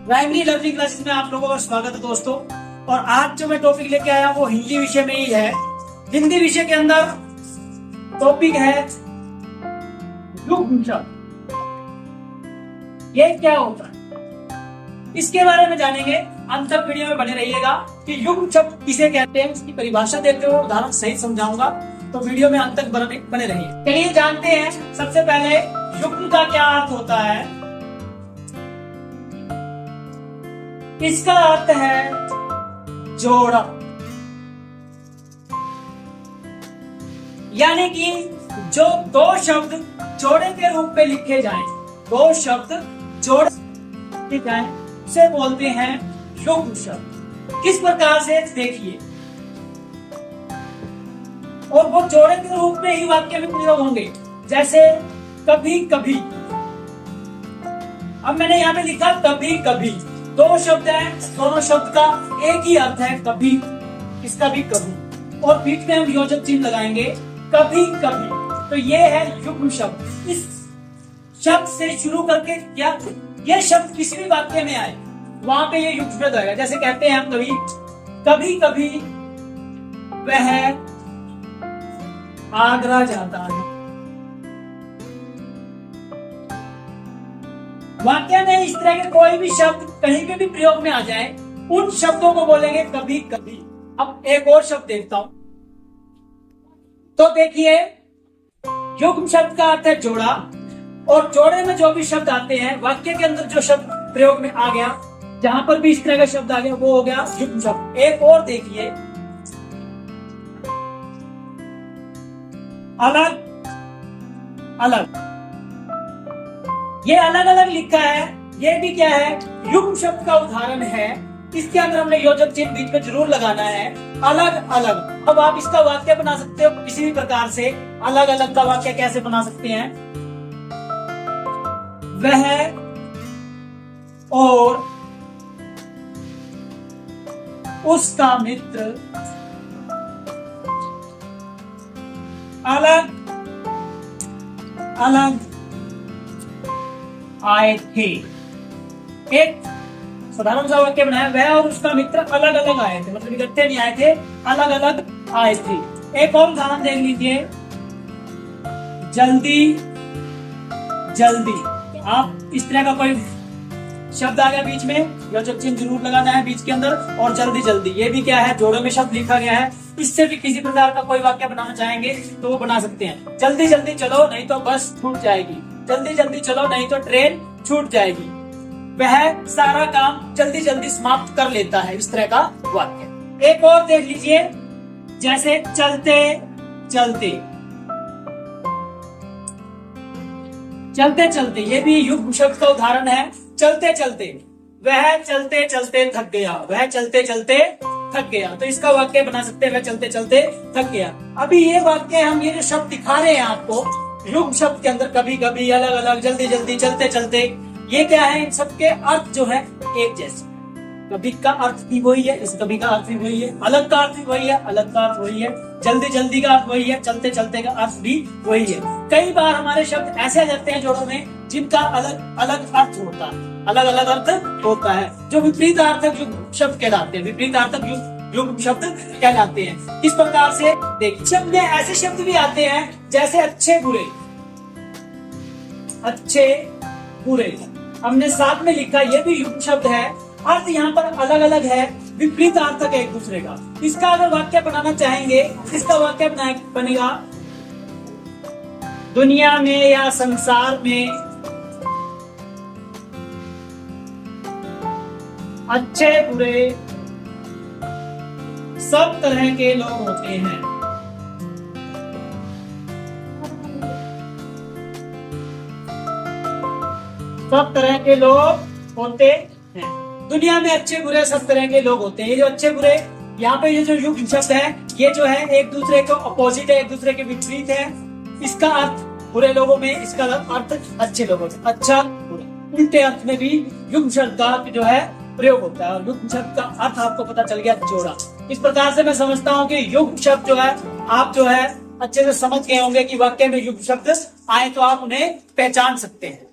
Primary learning classes में आप लोगों का स्वागत है दोस्तों। और आज जो मैं टॉपिक लेके आया वो हिंदी विषय में ही है। हिंदी विषय के अंदर टॉपिक है युग्म शब्द। ये क्या होता है इसके बारे में जानेंगे। अंत तक वीडियो में बने रहिएगा कि युग्म शब्द किसे कहते हैं, इसकी परिभाषा देते हुए उदाहरण सहित समझाऊंगा, तो वीडियो में अंत तक बने रहिए। चलिए जानते हैं सबसे पहले युग्म का क्या अर्थ होता है। इसका अर्थ है जोड़ा, यानी कि जो दो शब्द जोड़े के रूप में लिखे जाएं, दो शब्द जोड़े लिखे जाएं उसे बोलते हैं युग्म शब्द। किस प्रकार से देखिए, और वो जोड़े के रूप में ही वाक्य में प्रयोग होंगे। जैसे कभी कभी, अब मैंने यहाँ पे लिखा कभी कभी, दो शब्द हैं, दोनों शब्द का एक ही अर्थ है कभी, इसका भी कभी, और बीच में हम योजक चिन्ह लगाएंगे कभी कभी, तो ये है युग्म शब्द। इस शब्द से शुरू करके क्या ये शब्द किसी भी वाक्य में आए वहां पे ये युग्म शब्द आएगा। जैसे कहते हैं हम कभी कभी वह आगरा जाता है। वाक्य में इस तरह के कोई भी शब्द कहीं पे भी प्रयोग में आ जाए, उन शब्दों को बोलेंगे कभी कभी। अब एक और शब्द देखता हूं, तो देखिए युग्म शब्द का अर्थ है जोड़ा, और जोड़े में जो भी शब्द आते हैं, वाक्य के अंदर जो शब्द प्रयोग में आ गया, जहां पर भी इस तरह का शब्द आ गया वो हो गया युग्म शब्द। एक और देखिए, अलग अलग, ये अलग अलग लिखा है, ये भी क्या है, युग्म शब्द का उदाहरण है। इसके अंदर हमने योजक चिन्ह बीच में जरूर लगाना है, अलग अलग। अब आप इसका वाक्य बना सकते हो किसी भी प्रकार से। अलग अलग का वाक्य कैसे बना सकते हैं, वह और उसका मित्र अलग अलग आए थे। एक साधारण सा वाक्य बनाया, वह और उसका मित्र अलग अलग आए थे, मतलब इकट्ठे नहीं आए थे, अलग अलग आए थे। एक और उदाहरण देख लीजिए, जल्दी जल्दी। आप इस तरह का कोई शब्द आ गया बीच में, योजक चिन्ह जरूर लगाना है बीच के अंदर, और जल्दी जल्दी, ये भी क्या है, जोड़ों में शब्द लिखा गया है। इससे भी किसी प्रकार का कोई वाक्य बनाना चाहेंगे तो वो बना सकते हैं। जल्दी जल्दी चलो नहीं तो बस छूट जाएगी, जल्दी जल्दी चलो नहीं तो ट्रेन छूट जाएगी, वह सारा काम जल्दी जल्दी समाप्त कर लेता है, इस तरह का वाक्य। एक और देख लीजिए, जैसे चलते चलते, चलते चलते, ये भी युग्म शब्द का उदाहरण है। चलते चलते, वह चलते चलते थक गया, वह चलते चलते थक गया, तो इसका वाक्य बना सकते हैं वह चलते चलते थक गया। अभी ये वाक्य हम ये जो शब्द दिखा रहे हैं आपको युग्म शब्द के अंदर, कभी कभी, अलग अलग, जल्दी जल्दी, चलते चलते, ये क्या है, इन सबके अर्थ जो है एक जैसे। कभी का अर्थ भी वही है, इस कभी का अर्थ भी वही है, अलग का अर्थ भी वही है, अलग का अर्थ वही है, जल्दी जल्दी का अर्थ वही है, चलते चलते का अर्थ भी वही है। कई बार हमारे शब्द ऐसे आ जाते हैं जोड़ों में जिनका अलग अलग अर्थ होता है, अलग अलग अर्थ होता है, जो विपरीत अर्थक युग्म शब्द कहलाते हैं, विपरीत अर्थक युग्म शब्द कहलाते हैं। इस प्रकार से देखिए, शब्द में ऐसे शब्द भी आते हैं जैसे अच्छे बुरे, अच्छे बुरे, हमने साथ में लिखा, ये भी युग्म शब्द है। अर्थ यहाँ पर अलग अलग है, विपरीत अर्थक है एक दूसरे का। इसका अगर वाक्य बनाना चाहेंगे, इसका वाक्य बनेगा, दुनिया में या संसार में अच्छे बुरे सब तरह के लोग होते हैं। सब तरह के लोग होते हैं, दुनिया में अच्छे बुरे सब तरह के लोग होते हैं। ये जो अच्छे बुरे, यहाँ पे ये जो युग्म शब्द है, ये जो है एक दूसरे को अपोजिट है, एक दूसरे के विपरीत है। इसका अर्थ बुरे लोगों में, इसका अर्थ अच्छे लोगों में, अच्छा बुरा, उल्टे अर्थ में भी युग्म शब्द का जो है प्रयोग होता है। और युग्म शब्द का अर्थ आपको पता चल गया, जोड़ा। इस प्रकार से मैं समझता हूँ कि युग्म शब्द जो है आप जो है अच्छे से समझ गए होंगे कि वाक्य में युग्म शब्द आए तो आप उन्हें पहचान सकते हैं।